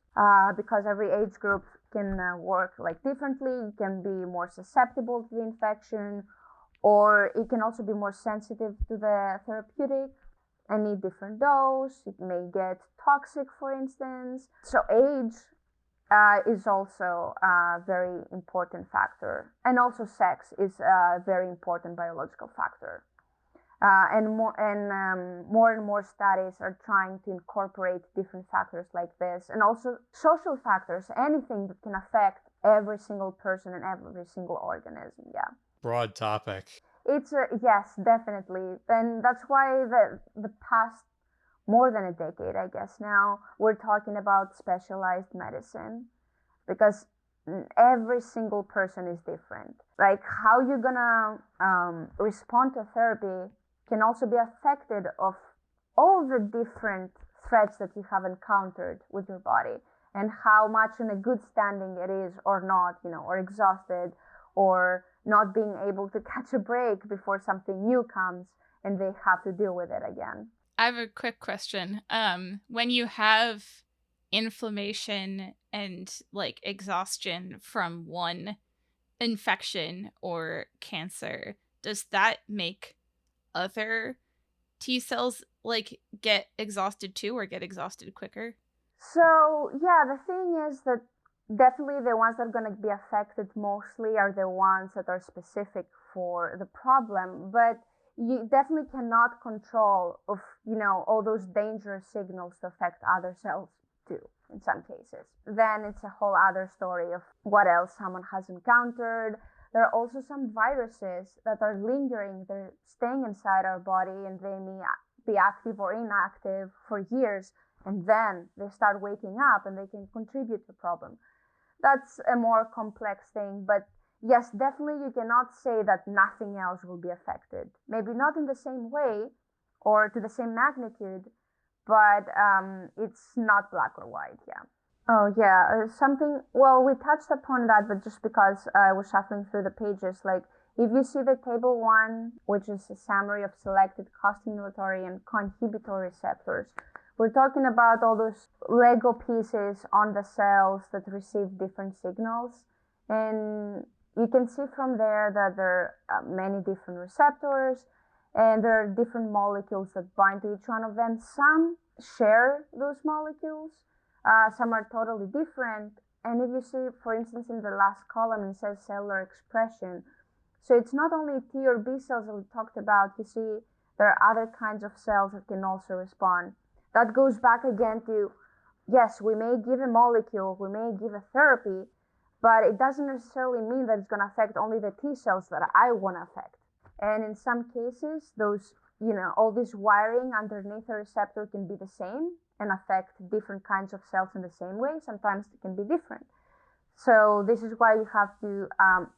because every age group can work differently. It can be more susceptible to the infection, or it can also be more sensitive to the therapeutic and need different dose. It may get toxic, for instance. So age is also a very important factor, and also sex is a very important biological factor. And more and more studies are trying to incorporate different factors like this, and also social factors, anything that can affect every single person and every single organism. Yeah. Broad topic. It's yes, definitely, and that's why the past more than a decade, I guess now, we're talking about specialized medicine, because every single person is different. Like how you're gonna respond to therapy can also be affected of all the different threats that you have encountered with your body, and how much in a good standing it is or not, or exhausted, or not being able to catch a break before something new comes and they have to deal with it again. I have a quick question. When you have inflammation and like exhaustion from one infection or cancer, does that make other T cells like get exhausted too, or get exhausted quicker? So yeah, the thing is that definitely the ones that are going to be affected mostly are the ones that are specific for the problem, but you definitely cannot control of all those dangerous signals to affect other cells too in some cases. Then it's a whole other story of what else someone has encountered. There are also some viruses that are lingering, they're staying inside our body, and they may be active or inactive for years, and then they start waking up and they can contribute to the problem. That's a more complex thing, but yes, definitely you cannot say that nothing else will be affected. Maybe not in the same way or to the same magnitude, but it's not black or white, yeah. Oh yeah, well, we touched upon that, but just because I was shuffling through the pages, like if you see the table 1, which is a summary of selected costimulatory and coinhibitory receptors, we're talking about all those Lego pieces on the cells that receive different signals. And you can see from there that there are many different receptors, and there are different molecules that bind to each one of them. Some share those molecules, some are totally different. And if you see, for instance, in the last column, it says cellular expression. So it's not only T or B cells that we talked about. You see, there are other kinds of cells that can also respond. That goes back again to, yes, we may give a molecule, we may give a therapy, but it doesn't necessarily mean that it's going to affect only the T cells that I want to affect. And in some cases, those, all this wiring underneath a receptor can be the same and affect different kinds of cells in the same way. Sometimes it can be different. So this is why you have to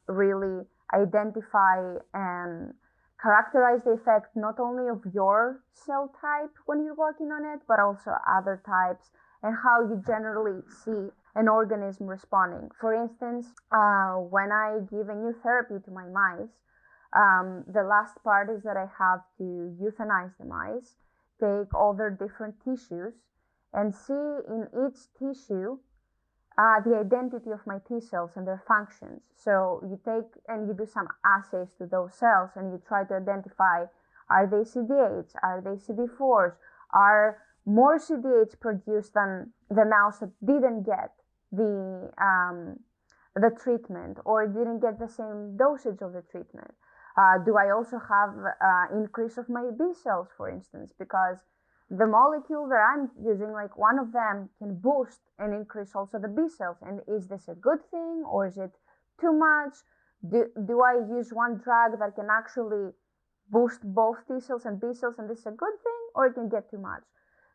really identify and characterize the effect not only of your cell type when you're working on it, but also other types, and how you generally see an organism responding. For instance, when I give a new therapy to my mice, the last part is that I have to euthanize the mice, take all their different tissues, and see in each tissue the identity of my T cells and their functions. So you take and you do some assays to those cells, and you try to identify, are they CD8s, are they CD4s, are more CD8s produced than the mouse that didn't get the treatment or didn't get the same dosage of the treatment. Do I also have increase of my B cells, for instance, because the molecule that I'm using, like one of them can boost and increase also the B cells. And is this a good thing, or is it too much? Do I use one drug that can actually boost both T cells and B cells, and this is a good thing, or it can get too much?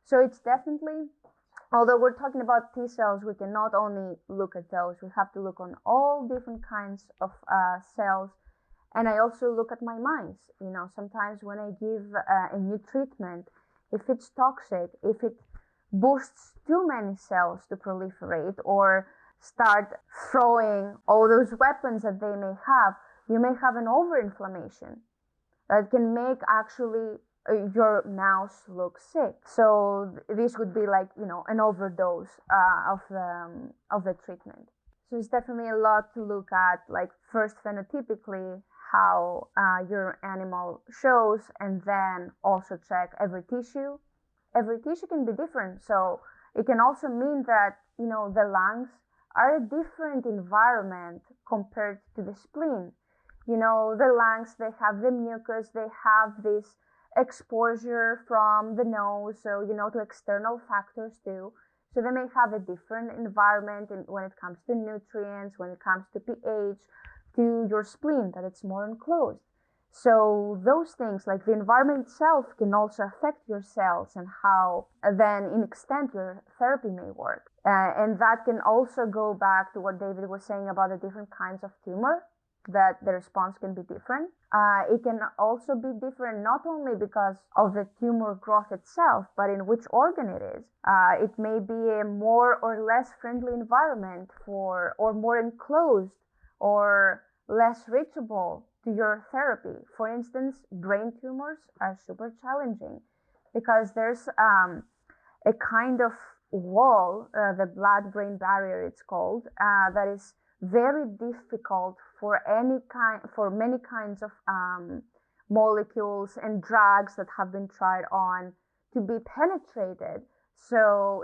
So it's definitely, although we're talking about T cells, we can not only look at those, we have to look on all different kinds of cells. And I also look at my mice. Sometimes when I give a new treatment, if it's toxic, if it boosts too many cells to proliferate or start throwing all those weapons that they may have, you may have an overinflammation that can make actually your mouse look sick. So this would be like, an overdose of the treatment. So it's definitely a lot to look at, like first phenotypically, how your animal shows, and then also check every tissue. Every tissue can be different, so it can also mean that the lungs are a different environment compared to the spleen. The lungs, they have the mucus, they have this exposure from the nose, so, to external factors too. So they may have a different environment when it comes to nutrients, when it comes to pH, to your spleen, that it's more enclosed. So those things, like the environment itself, can also affect your cells and how then in extent your therapy may work. And that can also go back to what David was saying about the different kinds of tumor, that the response can be different. It can also be different not only because of the tumor growth itself, but in which organ it is. It may be a more or less friendly environment or more enclosed or less reachable to your therapy. For instance, brain tumors are super challenging because there's a kind of wall, the blood-brain barrier it's called, that is very difficult for many kinds of molecules and drugs that have been tried on to be penetrated. So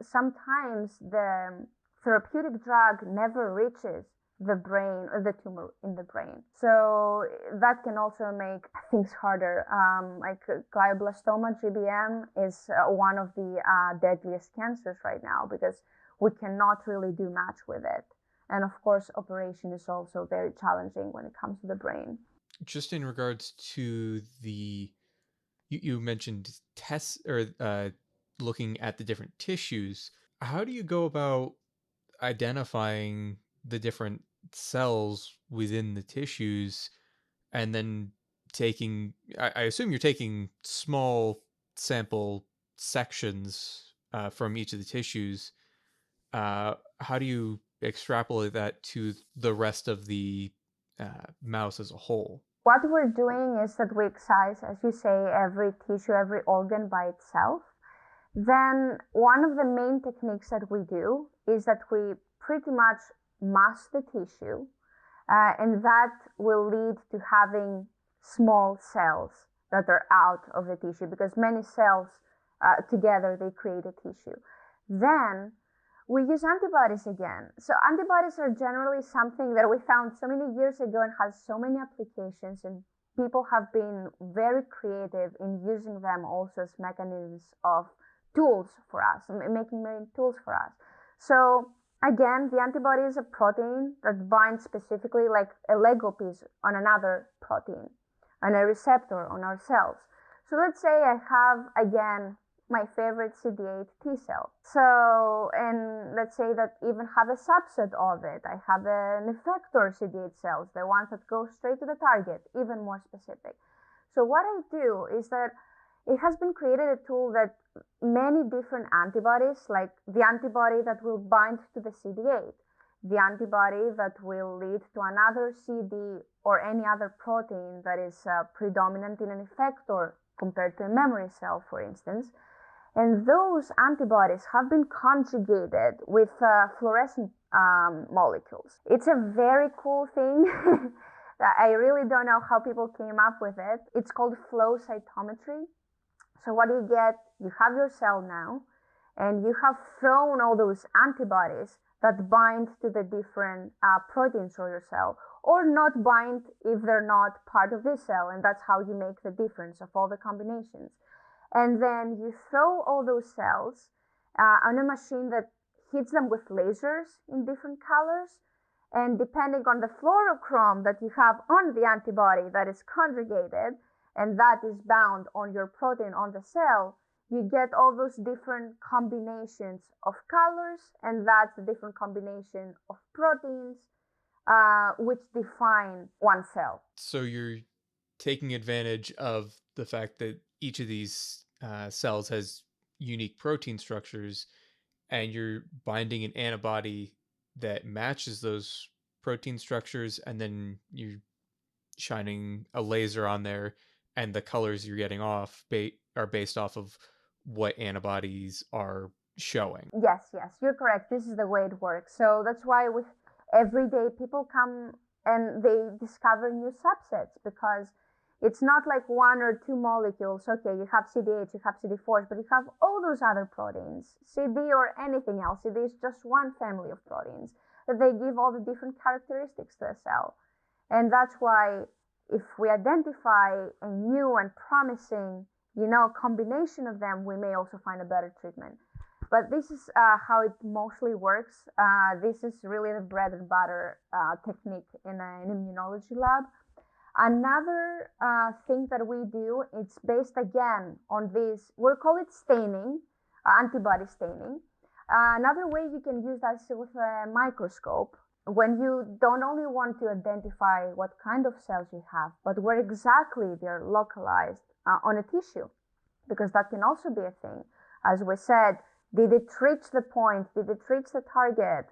sometimes the therapeutic drug never reaches the brain or the tumor in the brain. So that can also make things harder. Like glioblastoma, GBM, is one of the deadliest cancers right now because we cannot really do much with it. And of course, operation is also very challenging when it comes to the brain. Just in regards to you mentioned tests or looking at the different tissues. How do you go about identifying the different cells within the tissues and then I assume you're taking small sample sections from each of the tissues. How do you extrapolate that to the rest of the mouse as a whole? What we're doing is that we excise, as you say, every tissue, every organ by itself. Then one of the main techniques that we do is that we pretty much mask the tissue, and that will lead to having small cells that are out of the tissue, because many cells together, they create a tissue. Then we use antibodies again. So antibodies are generally something that we found so many years ago and has so many applications, and people have been very creative in using them also as mechanisms of tools for us, making many tools for us. So again, the antibody is a protein that binds specifically like a Lego piece on another protein, on a receptor on our cells. So let's say I have, again, my favorite CD8 T cell. So, and let's say that even have a subset of it. I have an effector CD8 cells, the ones that go straight to the target, even more specific. So what I do is that it has been created a tool that many different antibodies, like the antibody that will bind to the CD8, the antibody that will lead to another CD or any other protein that is predominant in an effector compared to a memory cell, for instance. And those antibodies have been conjugated with fluorescent molecules. It's a very cool thing. I really don't know how people came up with it. It's called flow cytometry. So what you get, you have your cell now, and you have thrown all those antibodies that bind to the different proteins of your cell, or not bind if they're not part of this cell, and that's how you make the difference of all the combinations. And then you throw all those cells on a machine that hits them with lasers in different colors, and depending on the fluorochrome that you have on the antibody that is conjugated, and that is bound on your protein on the cell, you get all those different combinations of colors, and that's the different combination of proteins which define one cell. So you're taking advantage of the fact that each of these cells has unique protein structures, and you're binding an antibody that matches those protein structures, and then you're shining a laser on there, and the colors you're getting off are based off of what antibodies are showing. Yes, you're correct. This is the way it works. So that's why every day people come and they discover new subsets, because it's not like one or two molecules. Okay, you have CD8, you have CD4s, but you have all those other proteins, CD or anything else. CD is just one family of proteins that they give all the different characteristics to a cell. And that's why if we identify a new and promising, combination of them, we may also find a better treatment. But this is how it mostly works. This is really the bread and butter technique in an immunology lab. Another thing that we do, it's based again on this, we'll call it staining, antibody staining. Another way you can use that is with a microscope, when you don't only want to identify what kind of cells you have, but where exactly they're localized on a tissue, because that can also be a thing. As we said, did it reach the point? Did it reach the target?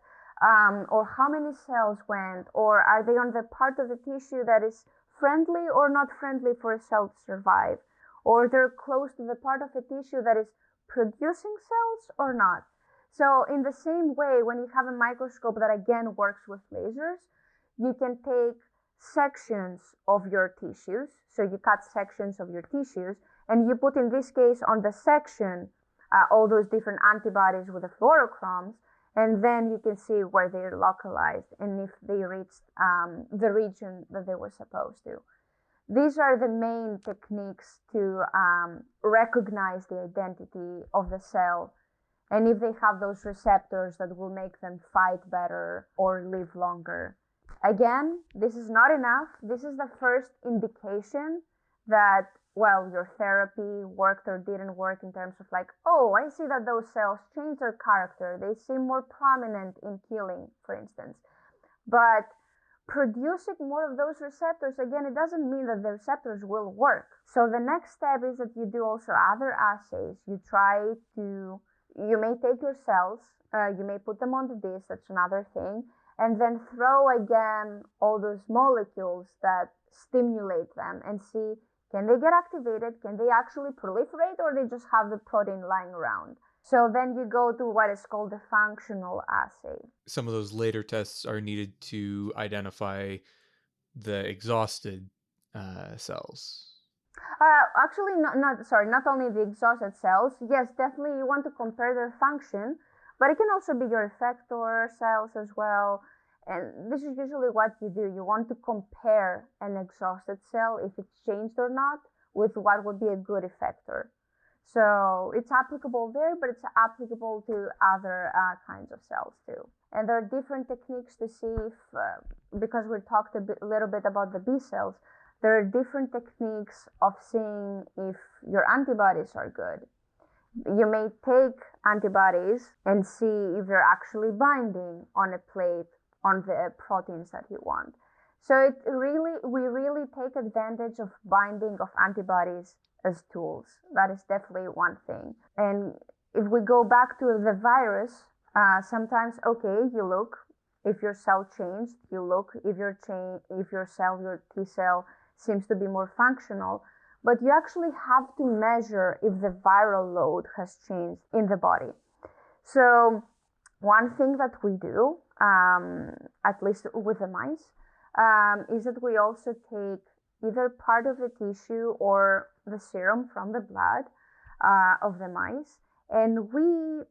Or how many cells went? Or are they on the part of the tissue that is friendly or not friendly for a cell to survive? Or they're close to the part of the tissue that is producing cells or not? So in the same way, when you have a microscope that again works with lasers, you can take sections of your tissues. So you cut sections of your tissues and you put, in this case, on the section, all those different antibodies with the fluorochromes, and then you can see where they're localized and if they reached the region that they were supposed to. These are the main techniques to recognize the identity of the cell, and if they have those receptors that will make them fight better or live longer. Again, this is not enough. This is the first indication that, well, your therapy worked or didn't work in terms of like, oh, I see that those cells change their character. They seem more prominent in killing, for instance. But producing more of those receptors, again, it doesn't mean that the receptors will work. So the next step is that you do also other assays. You may take your cells, you may put them on the disk, that's another thing, and then throw again all those molecules that stimulate them and see, can they get activated? Can they actually proliferate, or they just have the protein lying around? So then you go to what is called the functional assay. Some of those later tests are needed to identify the exhausted cells. Actually, not only the exhausted cells. Yes, definitely you want to compare their function, but it can also be your effector cells as well. And this is usually what you do. You want to compare an exhausted cell, if it's changed or not, with what would be a good effector. So it's applicable there, but it's applicable to other kinds of cells too. And there are different techniques to see if, because we talked a little bit about the B cells, there are different techniques of seeing if your antibodies are good. You may take antibodies and see if they're actually binding on a plate on the proteins that you want. So we really take advantage of binding of antibodies as tools. That is definitely one thing. And if we go back to the virus, sometimes, okay, you look if your cell changed, you look if your T cell seems to be more functional, but you actually have to measure if the viral load has changed in the body. So one thing that we do, at least with the mice, is that we also take either part of the tissue or the serum from the blood of the mice, and we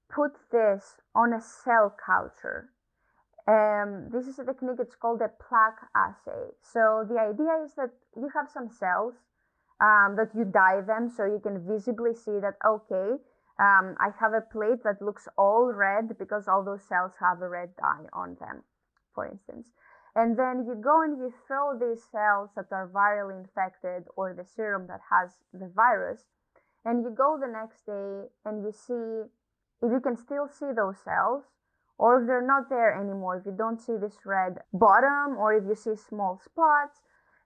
put this on a cell culture. This is a technique, it's called a plaque assay. So the idea is that you have some cells that you dye them so you can visibly see that, okay, I have a plate that looks all red because all those cells have a red dye on them, for instance. And then you go and you throw these cells that are virally infected or the serum that has the virus, and you go the next day and you see if you can still see those cells, or if they're not there anymore, if you don't see this red bottom, or if you see small spots.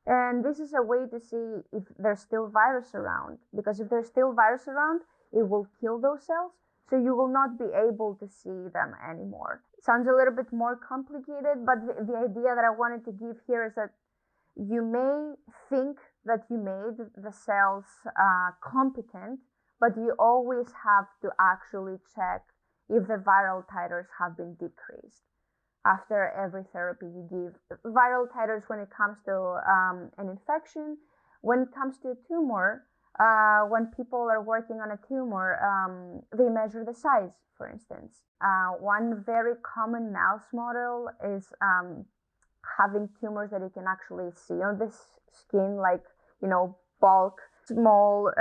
And this is a way to see if there's still virus around, because if there's still virus around, it will kill those cells, so you will not be able to see them anymore. It sounds a little bit more complicated, but the idea that I wanted to give here is that you may think that you made the cells competent, but you always have to actually check if the viral titers have been decreased after every therapy you give. Viral titers when it comes to an infection, when it comes to a tumor, when people are working on a tumor, they measure the size, for instance. One very common mouse model is having tumors that you can actually see on the skin, like, bulk, small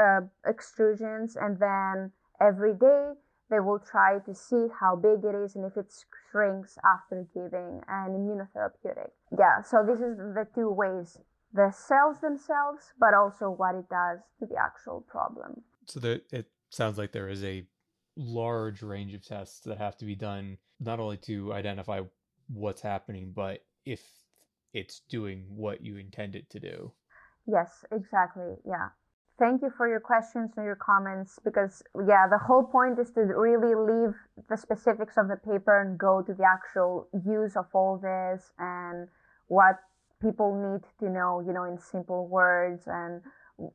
extrusions, and then every day they will try to see how big it is and if it shrinks after giving an immunotherapeutic. Yeah, so this is the two ways, the cells themselves, but also what it does to the actual problem. So it sounds like there is a large range of tests that have to be done, not only to identify what's happening, but if it's doing what you intend it to do. Yes, exactly. Yeah. Thank you for your questions and your comments, because, yeah, the whole point is to really leave the specifics of the paper and go to the actual use of all this and what people need to know, in simple words, and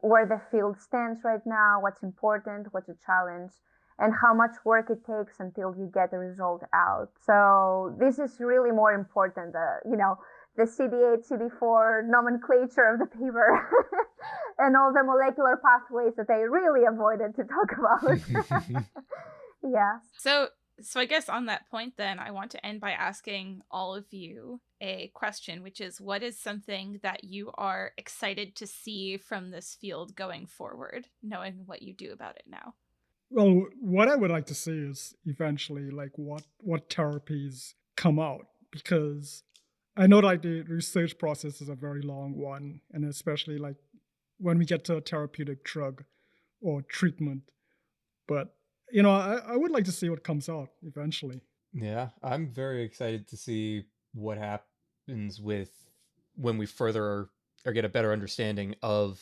where the field stands right now, what's important, what's a challenge, and how much work it takes until you get the result out. So this is really more important, the CD8, CD4 nomenclature of the paper and all the molecular pathways that they really avoided to talk about. Yeah. So I guess on that point, then, I want to end by asking all of you a question, which is, what is something that you are excited to see from this field going forward, knowing what you do about it now? Well, what I would like to see is eventually, like, what therapies come out, because I know, like, the research process is a very long one, and especially, like, when we get to a therapeutic drug or treatment. But, I would like to see what comes out eventually. Yeah, I'm very excited to see what happens with when we further or get a better understanding of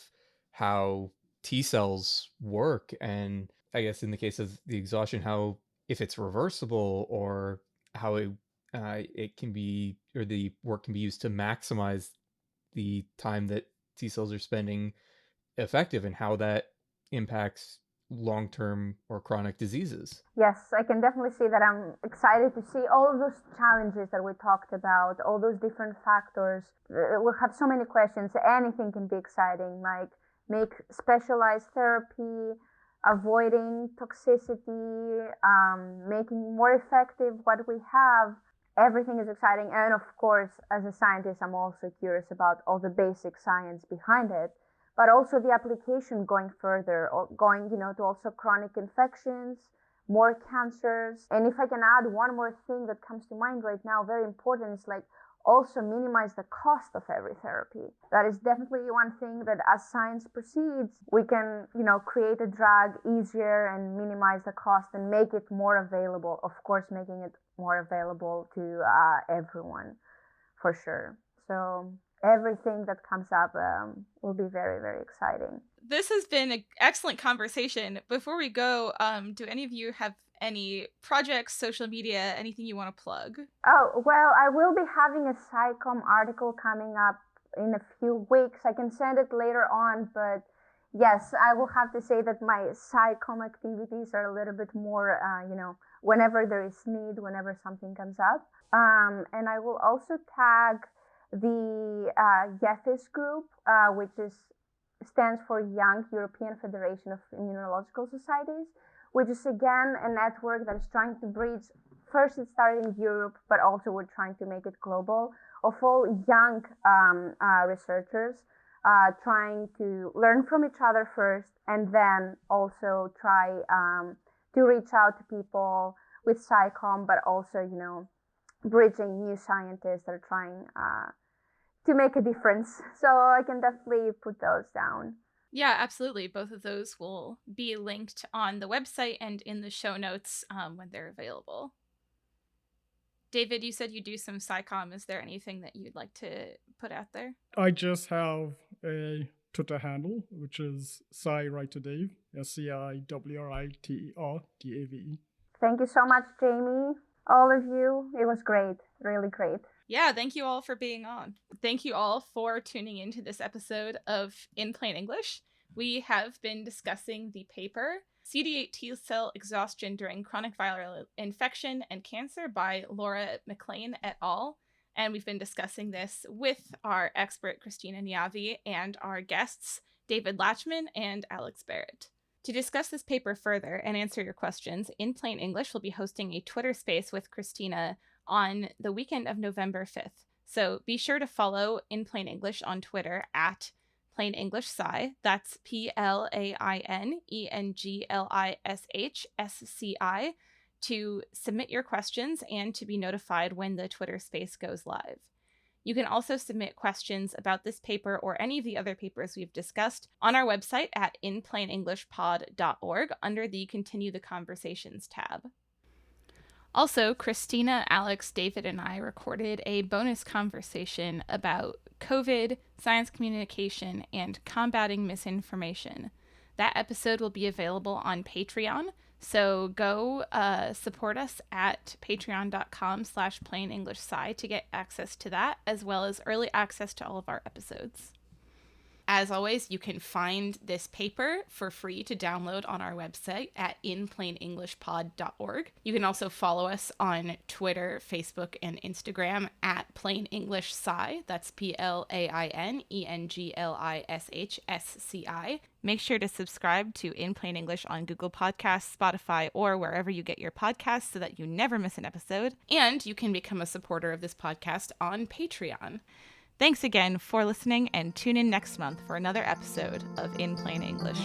how T cells work, and I guess in the case of the exhaustion, how, if it's reversible, or how it can be, or the work can be used to maximize the time that T cells are spending effective, and how that impacts long-term or chronic diseases. Yes, I can definitely see that. I'm excited to see all of those challenges that we talked about, all those different factors. We'll have so many questions. Anything can be exciting, like make specialized therapy, avoiding toxicity, making more effective what we have. Everything is exciting. And of course, as a scientist, I'm also curious about all the basic science behind it, but also the application going further, or going, to also chronic infections, more cancers. And if I can add one more thing that comes to mind right now, very important, is like also minimize the cost of every therapy. That is definitely one thing that, as science proceeds, we can, create a drug easier and minimize the cost and make it more available. Of course, making it more available to everyone, for sure. So everything that comes up will be very, very exciting. This has been an excellent conversation. Before we go, do any of you have any projects, social media, anything you want to plug? Oh, well, I will be having a SciComm article coming up in a few weeks. I can send it later on, but yes, I will have to say that my SciComm activities are a little bit more, whenever there is need, whenever something comes up. And I will also tag the YEFIS group, which stands for Young European Federation of Immunological Societies, which is again a network that is trying to bridge. First, it started in Europe, but also we're trying to make it global, of all young researchers trying to learn from each other first, and then also try to reach out to people with SciComm, but also, bridging new scientists that are trying to make a difference. So I can definitely put those down. Yeah, absolutely. Both of those will be linked on the website and in the show notes when they're available. David, you said you do some SciComm. Is there anything that you'd like to put out there? I just have a Twitter handle, which is SciWriteToDave, SciWriteRDAVE. Thank you so much, Jamie. All of you. It was great. Really great. Yeah, thank you all for being on. Thank you all for tuning into this episode of In Plain English. We have been discussing the paper CD8 T cell exhaustion during chronic viral infection and cancer by Laura McLean et al. And we've been discussing this with our expert Christina Niavi and our guests David Latchman and Alex Barrett. To discuss this paper further and answer your questions, In Plain English will be hosting a Twitter space with Christina on the weekend of November 5th. So be sure to follow In Plain English on Twitter at Plain English Sci. That's PlainEnglishSci to submit your questions and to be notified when the Twitter space goes live. You can also submit questions about this paper or any of the other papers we've discussed on our website at inplainenglishpod.org under the Continue the Conversations tab. Also, Christina, Alex, David, and I recorded a bonus conversation about COVID, science communication, and combating misinformation. That episode will be available on Patreon, so go support us at patreon.com/plainenglishsci to get access to that, as well as early access to all of our episodes. As always, you can find this paper for free to download on our website at inplainenglishpod.org. You can also follow us on Twitter, Facebook, and Instagram at plainenglishsci. That's PlainEnglishSci. Make sure to subscribe to In Plain English on Google Podcasts, Spotify, or wherever you get your podcasts so that you never miss an episode. And you can become a supporter of this podcast on Patreon. Thanks again for listening, and tune in next month for another episode of In Plain English.